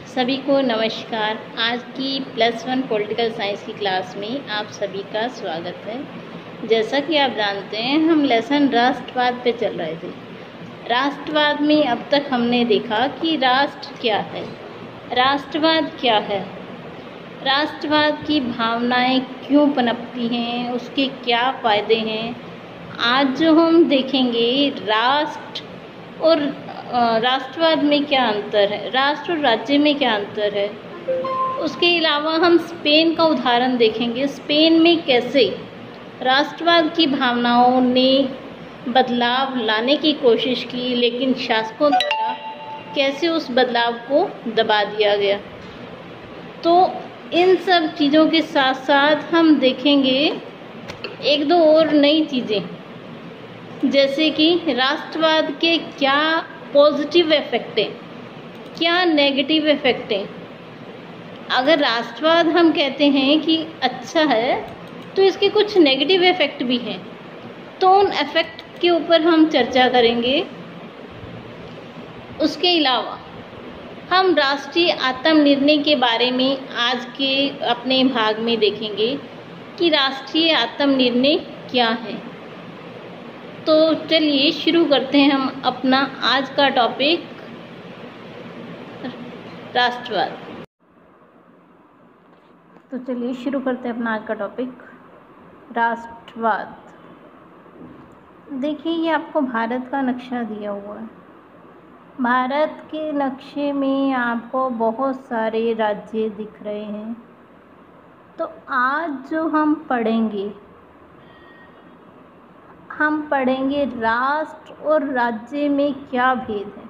सभी को नमस्कार। आज की +1 पॉलिटिकल साइंस की क्लास में आप सभी का स्वागत है। जैसा कि आप जानते हैं, हम लेसन राष्ट्रवाद पे चल रहे थे। राष्ट्रवाद में अब तक हमने देखा कि राष्ट्र क्या है, राष्ट्रवाद क्या है, राष्ट्रवाद की भावनाएं क्यों पनपती हैं, उसके क्या फ़ायदे हैं। आज जो हम देखेंगे, राष्ट्र और राष्ट्रवाद में क्या अंतर है, राष्ट्र और राज्य में क्या अंतर है। उसके अलावा हम स्पेन का उदाहरण देखेंगे। स्पेन में कैसे राष्ट्रवाद की भावनाओं ने बदलाव लाने की कोशिश की, लेकिन शासकों द्वारा कैसे उस बदलाव को दबा दिया गया। तो इन सब चीज़ों के साथ साथ हम देखेंगे एक दो और नई चीज़ें, जैसे कि राष्ट्रवाद के क्या पॉजिटिव इफेक्ट हैं, क्या नेगेटिव इफेक्ट हैं। अगर राष्ट्रवाद हम कहते हैं कि अच्छा है, तो इसके कुछ नेगेटिव इफेक्ट भी हैं। तो उन इफेक्ट के ऊपर हम चर्चा करेंगे। उसके अलावा हम राष्ट्रीय आत्मनिर्णय के बारे में आज के अपने भाग में देखेंगे कि राष्ट्रीय आत्मनिर्णय क्या है। तो चलिए शुरू करते हैं हम अपना आज का टॉपिक, राष्ट्रवाद। तो चलिए शुरू करते हैं अपना आज का टॉपिक, राष्ट्रवाद। देखिए, ये आपको भारत का नक्शा दिया हुआ है। भारत के नक्शे में आपको बहुत सारे राज्य दिख रहे हैं। तो आज जो हम पढ़ेंगे राष्ट्र और राज्य में क्या भेद है।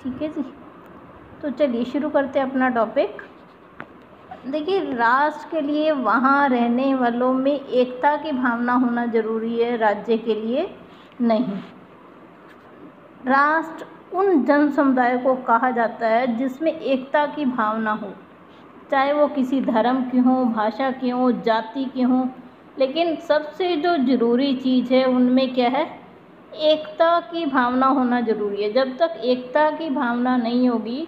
ठीक है जी। तो चलिए शुरू करते हैं अपना टॉपिक। देखिए, राष्ट्र के लिए वहाँ रहने वालों में एकता की भावना होना ज़रूरी है, राज्य के लिए नहीं। राष्ट्र उन जन समुदाय को कहा जाता है जिसमें एकता की भावना हो, चाहे वो किसी धर्म की हो, भाषा की हो, जाति की हो। लेकिन सबसे जो ज़रूरी चीज़ है उनमें क्या है, एकता की भावना होना ज़रूरी है। जब तक एकता की भावना नहीं होगी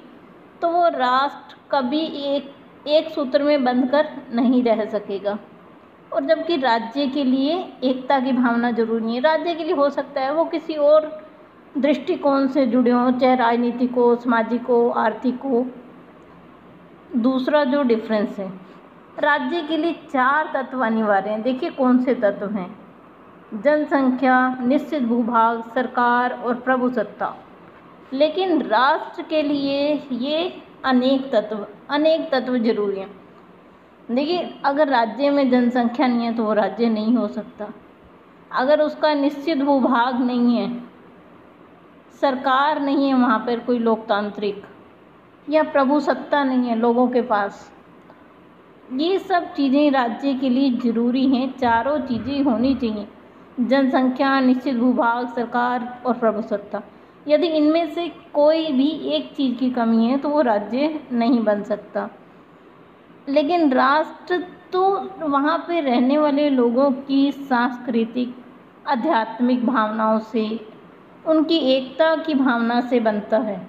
तो वो राष्ट्र कभी एक सूत्र में बंधकर नहीं रह सकेगा। और जबकि राज्य के लिए एकता की भावना ज़रूरी नहीं है। राज्य के लिए हो सकता है वो किसी और दृष्टिकोण से जुड़े हों, चाहे राजनीतिक हो, सामाजिक हो, आर्थिक हो। दूसरा जो डिफरेंस है, राज्य के लिए 4 तत्व अनिवार्य हैं। देखिए कौन से तत्व हैं, जनसंख्या, निश्चित भूभाग, सरकार और प्रभुसत्ता। लेकिन राष्ट्र के लिए ये अनेक तत्व जरूरी हैं। देखिए, अगर राज्य में जनसंख्या नहीं है तो वो राज्य नहीं हो सकता। अगर उसका निश्चित भूभाग नहीं है, सरकार नहीं है वहाँ पर कोई लोकतांत्रिक, या प्रभुसत्ता नहीं है लोगों के पास, ये सब चीज़ें राज्य के लिए ज़रूरी हैं। चारों चीज़ें होनी चाहिए, जनसंख्या, निश्चित भूभाग, सरकार और प्रभुसत्ता। यदि इनमें से कोई भी एक चीज़ की कमी है तो वो राज्य नहीं बन सकता। लेकिन राष्ट्र तो वहाँ पे रहने वाले लोगों की सांस्कृतिक, आध्यात्मिक भावनाओं से, उनकी एकता की भावना से बनता है।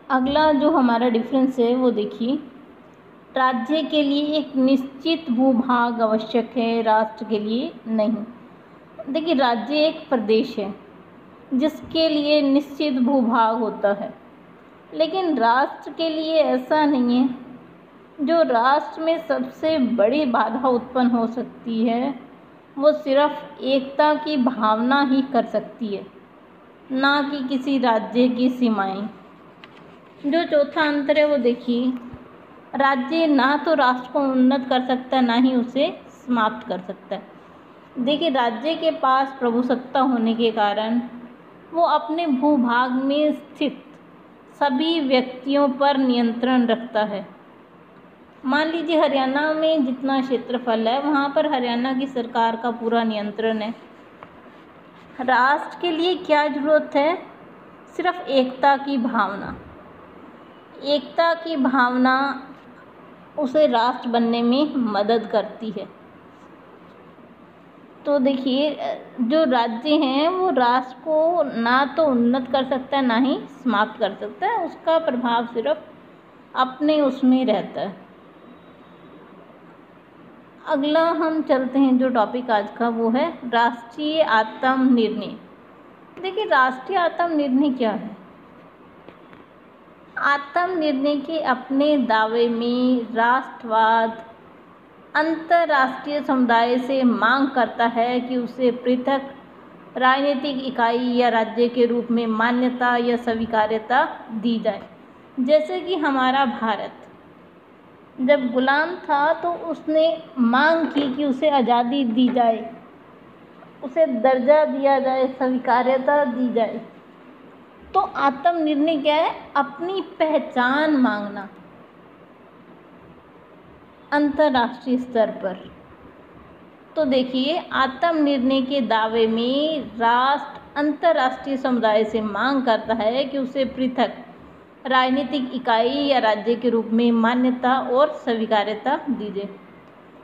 अगला जो हमारा डिफरेंस है वो देखिए, राज्य के लिए एक निश्चित भूभाग आवश्यक है, राष्ट्र के लिए नहीं। देखिए, राज्य एक प्रदेश है जिसके लिए निश्चित भूभाग होता है, लेकिन राष्ट्र के लिए ऐसा नहीं है। जो राष्ट्र में सबसे बड़ी बाधा उत्पन्न हो सकती है वो सिर्फ एकता की भावना ही कर सकती है, ना कि किसी राज्य की सीमाएं। जो चौथा अंतर है वो देखिए, राज्य ना तो राष्ट्र को उन्नत कर सकता है, ना ही उसे समाप्त कर सकता है। देखिए, राज्य के पास प्रभुसत्ता होने के कारण वो अपने भूभाग में स्थित सभी व्यक्तियों पर नियंत्रण रखता है। मान लीजिए हरियाणा में जितना क्षेत्रफल है वहाँ पर हरियाणा की सरकार का पूरा नियंत्रण है। राष्ट्र के लिए क्या ज़रूरत है, सिर्फ एकता की भावना। एकता की भावना उसे राष्ट्र बनने में मदद करती है। तो देखिए जो राज्य हैं वो राष्ट्र को ना तो उन्नत कर सकता है ना ही समाप्त कर सकता है, उसका प्रभाव सिर्फ अपने उसमें रहता है। अगला हम चलते हैं, जो टॉपिक आज का वो है राष्ट्रीय आत्मनिर्णय। देखिए राष्ट्रीय आत्मनिर्णय क्या है। आत्मनिर्णय के अपने दावे में राष्ट्रवाद अंतर्राष्ट्रीय समुदाय से मांग करता है कि उसे पृथक राजनीतिक इकाई या राज्य के रूप में मान्यता या स्वीकार्यता दी जाए। जैसे कि हमारा भारत जब गुलाम था तो उसने मांग की कि उसे आज़ादी दी जाए, उसे दर्जा दिया जाए, स्वीकार्यता दी जाए। तो आत्मनिर्णय क्या है? अपनी पहचान मांगना अंतर्राष्ट्रीय स्तर पर। तो देखिए आत्मनिर्णय के दावे में राष्ट्र अंतर्राष्ट्रीय समुदाय से मांग करता है कि उसे पृथक राजनीतिक इकाई या राज्य के रूप में मान्यता और स्वीकार्यता दी जाए।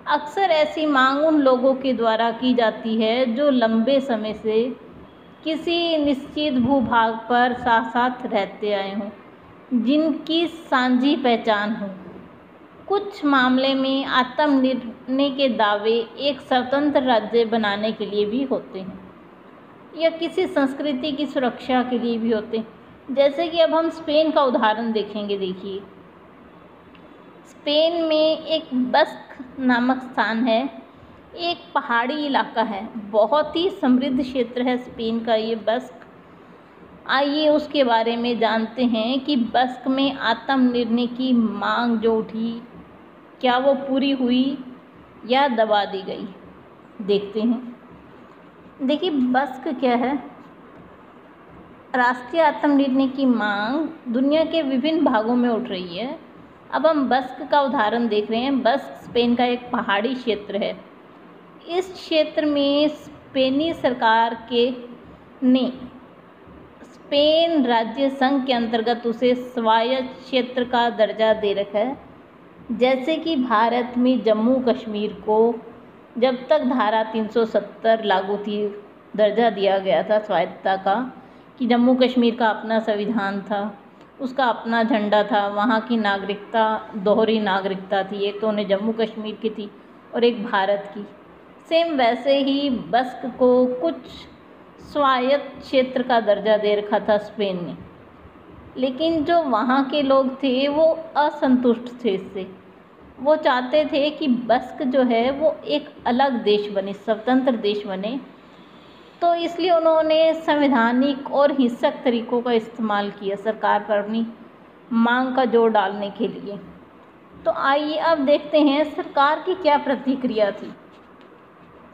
अक्सर ऐसी मांग उन लोगों के द्वारा की जाती है जो लंबे समय से किसी निश्चित भूभाग पर साथ साथ रहते आए हों, जिनकी साझी पहचान हो। कुछ मामले में आत्मनिर्णय के दावे एक स्वतंत्र राज्य बनाने के लिए भी होते हैं या किसी संस्कृति की सुरक्षा के लिए भी होते हैं। जैसे कि अब हम स्पेन का उदाहरण देखेंगे। देखिए स्पेन में एक बस्क नामक स्थान है, एक पहाड़ी इलाका है, बहुत ही समृद्ध क्षेत्र है स्पेन का ये बस्क। आइए उसके बारे में जानते हैं कि बस्क में आत्मनिर्णय की मांग जो उठी, क्या वो पूरी हुई या दबा दी गई, देखते हैं। देखिए बस्क क्या है। राष्ट्रीय आत्मनिर्णय की मांग दुनिया के विभिन्न भागों में उठ रही है। अब हम बस्क का उदाहरण देख रहे हैं। बस्क स्पेन का एक पहाड़ी क्षेत्र है। इस क्षेत्र में स्पेनी सरकार ने स्पेन राज्य संघ के अंतर्गत उसे स्वायत्त क्षेत्र का दर्जा दे रखा है। जैसे कि भारत में जम्मू कश्मीर को जब तक धारा 370 लागू थी, दर्जा दिया गया था स्वायत्तता का, कि जम्मू कश्मीर का अपना संविधान था, उसका अपना झंडा था, वहाँ की नागरिकता दोहरी नागरिकता थी, एक तो उन्हें जम्मू कश्मीर की थी और एक भारत की। सेम वैसे ही बस्क को कुछ स्वायत्त क्षेत्र का दर्जा दे रखा था स्पेन ने, लेकिन जो वहाँ के लोग थे वो असंतुष्ट थे इससे। वो चाहते थे कि बस्क जो है वो एक अलग देश बने, स्वतंत्र देश बने। तो इसलिए उन्होंने संवैधानिक और हिंसक तरीकों का इस्तेमाल किया सरकार पर अपनी मांग का जोर डालने के लिए। तो आइए अब देखते हैं सरकार की क्या प्रतिक्रिया थी।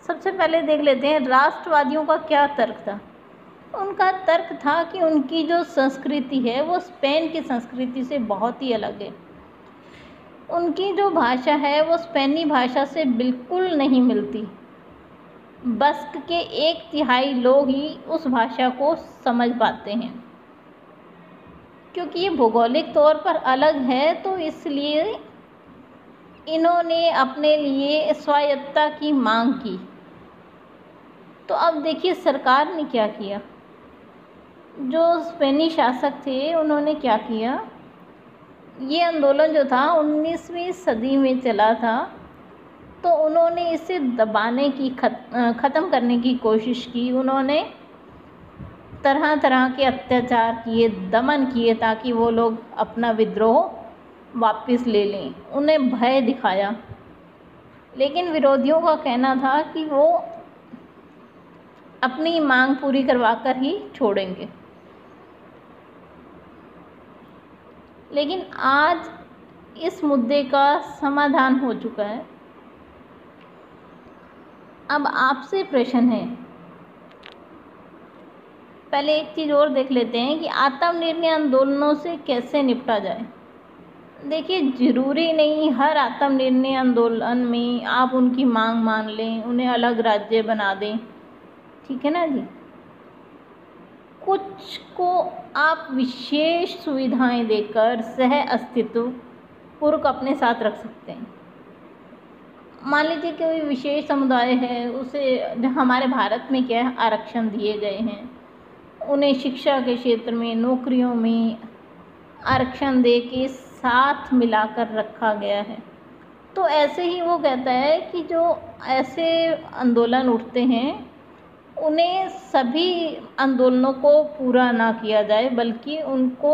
सबसे पहले देख लेते हैं राष्ट्रवादियों का क्या तर्क था। उनका तर्क था कि उनकी जो संस्कृति है वो स्पेन की संस्कृति से बहुत ही अलग है। उनकी जो भाषा है वो स्पेनी भाषा से बिल्कुल नहीं मिलती। बस्क के 1/3 लोग ही उस भाषा को समझ पाते हैं। क्योंकि ये भौगोलिक तौर पर अलग है तो इसलिए इन्होंने अपने लिए स्वायत्तता की मांग की। तो अब देखिए सरकार ने क्या किया। जो स्पेनी शासक थे उन्होंने क्या किया, ये आंदोलन जो था 19वीं सदी में चला था, तो उन्होंने इसे दबाने की ख़त्म करने की कोशिश की। उन्होंने तरह तरह के अत्याचार किए, दमन किए, ताकि वो लोग अपना विद्रोह वापस ले लें। उन्हें भय दिखाया। लेकिन विरोधियों का कहना था कि वो अपनी मांग पूरी करवाकर ही छोड़ेंगे। लेकिन आज इस मुद्दे का समाधान हो चुका है। अब आपसे प्रश्न है, पहले एक चीज़ और देख लेते हैं कि आत्मनिर्णय आंदोलनों से कैसे निपटा जाए। देखिए ज़रूरी नहीं हर आत्मनिर्णय आंदोलन में आप उनकी मांग मान लें, उन्हें अलग राज्य बना दें, ठीक है ना जी। कुछ को आप विशेष सुविधाएं देकर सह अस्तित्व पूर्वक अपने साथ रख सकते हैं। मान लीजिए कोई विशेष समुदाय है, उसे हमारे भारत में क्या है, आरक्षण दिए गए हैं, उन्हें शिक्षा के क्षेत्र में, नौकरियों में आरक्षण दे के साथ मिलाकर रखा गया है। तो ऐसे ही वो कहता है कि जो ऐसे आंदोलन उठते हैं उन्हें सभी आंदोलनों को पूरा ना किया जाए, बल्कि उनको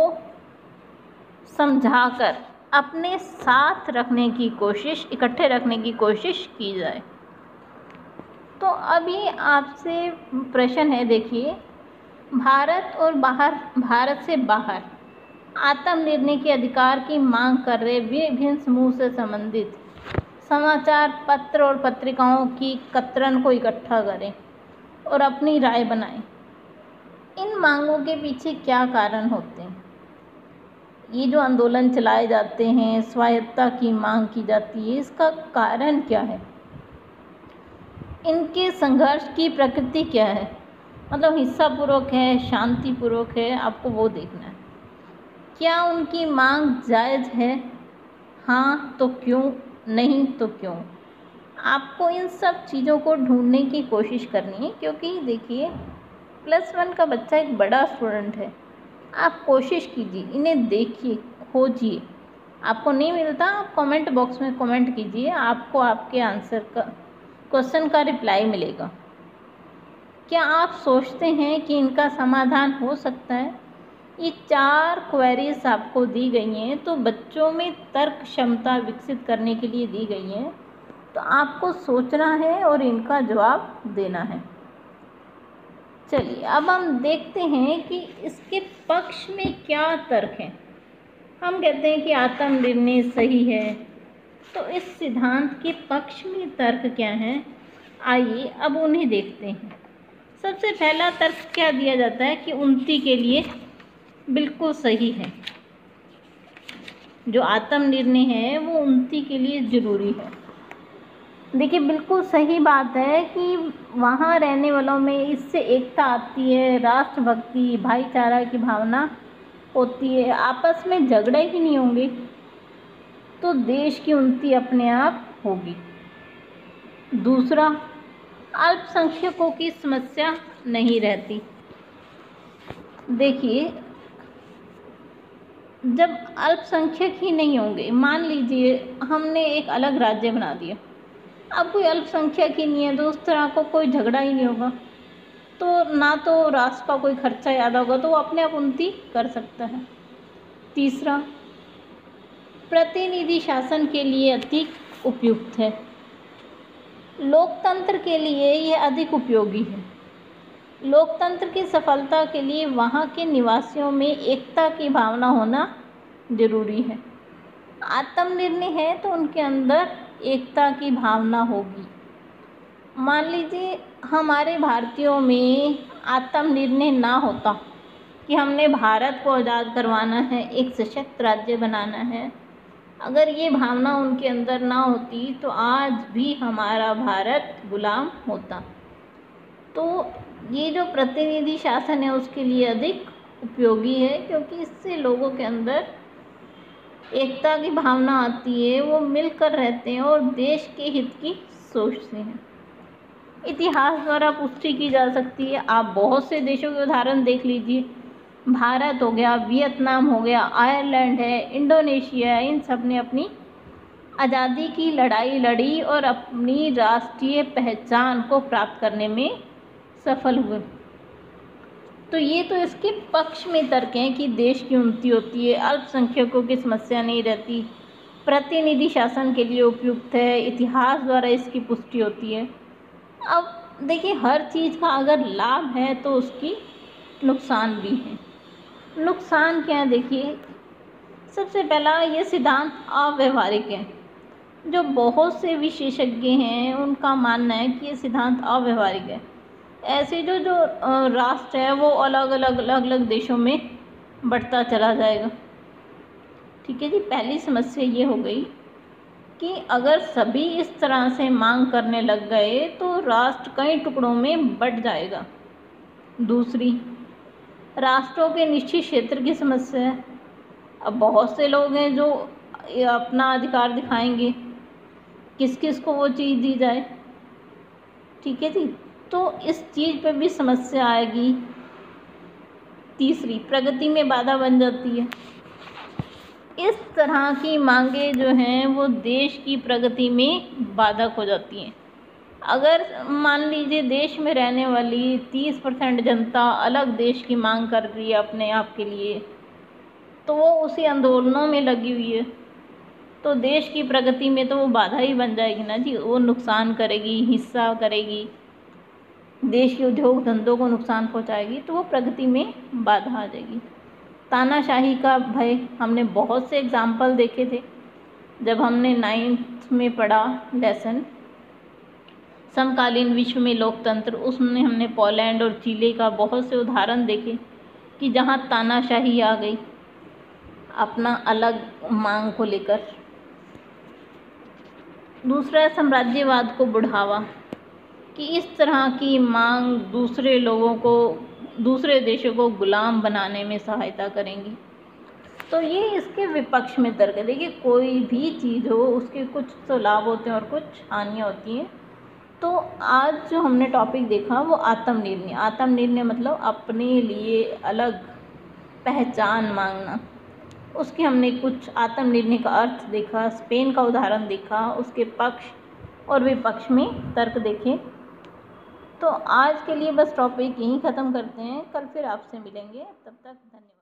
समझाकर अपने साथ रखने की कोशिश, इकट्ठे रखने की कोशिश की जाए। तो अभी आपसे प्रश्न है, देखिए, भारत से बाहर आत्मनिर्णय के अधिकार की मांग कर रहे विभिन्न समूह से संबंधित समाचार पत्र और पत्रिकाओं की कतरन को इकट्ठा करें और अपनी राय बनाएं। इन मांगों के पीछे क्या कारण होते हैं? ये जो आंदोलन चलाए जाते हैं, स्वायत्तता की मांग की जाती है, इसका कारण क्या है? इनके संघर्ष की प्रकृति क्या है? मतलब हिंसापूर्वक है, शांतिपूर्वक है, आपको वो देखना है। क्या उनकी मांग जायज़ है? हाँ तो क्यों, नहीं तो क्यों? आपको इन सब चीज़ों को ढूंढने की कोशिश करनी है, क्योंकि देखिए +1 का बच्चा एक बड़ा स्टूडेंट है। आप कोशिश कीजिए, इन्हें देखिए, खोजिए। आपको नहीं मिलता, आप कमेंट बॉक्स में कमेंट कीजिए, आपको आपके आंसर का, क्वेश्चन का रिप्लाई मिलेगा। क्या आप सोचते हैं कि इनका समाधान हो सकता है? ये 4 क्वेरीज आपको दी गई हैं, तो बच्चों में तर्क क्षमता विकसित करने के लिए दी गई हैं। तो आपको सोचना है और इनका जवाब देना है। चलिए अब हम देखते हैं कि इसके पक्ष में क्या तर्क हैं। हम कहते हैं कि आत्मनिर्णय सही है, तो इस सिद्धांत के पक्ष में तर्क क्या हैं? आइए अब उन्हें देखते हैं। सबसे पहला तर्क क्या दिया जाता है कि उन्नति के लिए बिल्कुल सही है। जो आत्मनिर्णय है वो उन्नति के लिए ज़रूरी है। देखिए बिल्कुल सही बात है कि वहाँ रहने वालों में इससे एकता आती है, राष्ट्रभक्ति, भाईचारा की भावना होती है, आपस में झगड़े ही नहीं होंगे तो देश की उन्नति अपने आप होगी। दूसरा, अल्पसंख्यकों की समस्या नहीं रहती। देखिए जब अल्पसंख्यक ही नहीं होंगे, मान लीजिए हमने एक अलग राज्य बना दिया, अब कोई अल्पसंख्यक ही नहीं है तो उस तरह को कोई झगड़ा ही नहीं होगा, तो ना तो राष्ट्र का कोई खर्चा ज़्यादा होगा, तो वो अपने आप उन्नति कर सकता है। तीसरा, प्रतिनिधि शासन के लिए अधिक उपयुक्त है। लोकतंत्र के लिए यह अधिक उपयोगी है। लोकतंत्र की सफलता के लिए वहाँ के निवासियों में एकता की भावना होना जरूरी है। आत्मनिर्णय है तो उनके अंदर एकता की भावना होगी। मान लीजिए हमारे भारतीयों में आत्मनिर्णय ना होता कि हमने भारत को आज़ाद करवाना है, एक सशक्त राज्य बनाना है, अगर ये भावना उनके अंदर ना होती तो आज भी हमारा भारत गुलाम होता। तो ये जो प्रतिनिधि शासन है उसके लिए अधिक उपयोगी है, क्योंकि इससे लोगों के अंदर एकता की भावना आती है, वो मिलकर रहते हैं और देश के हित की सोचते हैं। इतिहास द्वारा पुष्टि की जा सकती है। आप बहुत से देशों के उदाहरण देख लीजिए, भारत हो गया, वियतनाम हो गया, आयरलैंड है, इंडोनेशिया है, इन सब ने अपनी आज़ादी की लड़ाई लड़ी और अपनी राष्ट्रीय पहचान को प्राप्त करने में सफल हुए। तो ये तो इसके पक्ष में तर्क हैं कि देश की उन्नति होती है, अल्पसंख्यकों की समस्या नहीं रहती, प्रतिनिधि शासन के लिए उपयुक्त है, इतिहास द्वारा इसकी पुष्टि होती है। अब देखिए हर चीज़ का अगर लाभ है तो उसकी नुकसान भी है। नुकसान क्या है? देखिए सबसे पहला, ये सिद्धांत अव्यवहारिक है। जो बहुत से विशेषज्ञ हैं उनका मानना है कि ये सिद्धांत अव्यवहारिक है। ऐसे जो राष्ट्र है वो अलग अलग देशों में बढ़ता चला जाएगा। ठीक है जी। पहली समस्या ये हो गई कि अगर सभी इस तरह से मांग करने लग गए तो राष्ट्र कई टुकड़ों में बंट जाएगा। दूसरी, राष्ट्रों के निश्चित क्षेत्र की समस्या है। अब बहुत से लोग हैं जो अपना अधिकार दिखाएंगे, किस किस को वो चीज़ दी जाए। ठीक है जी, तो इस चीज़ पे भी समस्या आएगी। तीसरी, प्रगति में बाधा बन जाती है। इस तरह की मांगे जो हैं वो देश की प्रगति में बाधक हो जाती हैं। अगर मान लीजिए देश में रहने वाली 30% जनता अलग देश की मांग कर रही है अपने आप के लिए, तो वो उसी आंदोलनों में लगी हुई है, तो देश की प्रगति में तो वो बाधा ही बन जाएगी ना जी। वो नुकसान करेगी, हिस्सा करेगी, देश के उद्योग धंधों को नुकसान पहुंचाएगी, तो वो प्रगति में बाधा आ जाएगी। तानाशाही का भय, हमने बहुत से एग्जाम्पल देखे थे जब हमने 9th में पढ़ा लेसन समकालीन विश्व में लोकतंत्र। उसमें हमने पोलैंड और चिली का बहुत से उदाहरण देखे कि जहाँ तानाशाही आ गई अपना अलग मांग को लेकर। दूसरा, साम्राज्यवाद को बढ़ावा, कि इस तरह की मांग दूसरे लोगों को, दूसरे देशों को गुलाम बनाने में सहायता करेंगी। तो ये इसके विपक्ष में तर्क है। देखिए, कोई भी चीज़ हो उसके कुछ तो लाभ होते हैं और कुछ हानियाँ होती हैं। तो आज जो हमने टॉपिक देखा वो आत्मनिर्णय। आत्मनिर्णय मतलब अपने लिए अलग पहचान मांगना। उसके हमने कुछ आत्मनिर्णय का अर्थ देखा, स्पेन का उदाहरण देखा, उसके पक्ष और विपक्ष में तर्क देखे। तो आज के लिए बस टॉपिक यहीं ख़त्म करते हैं, कल फिर आपसे मिलेंगे। तब तक धन्यवाद।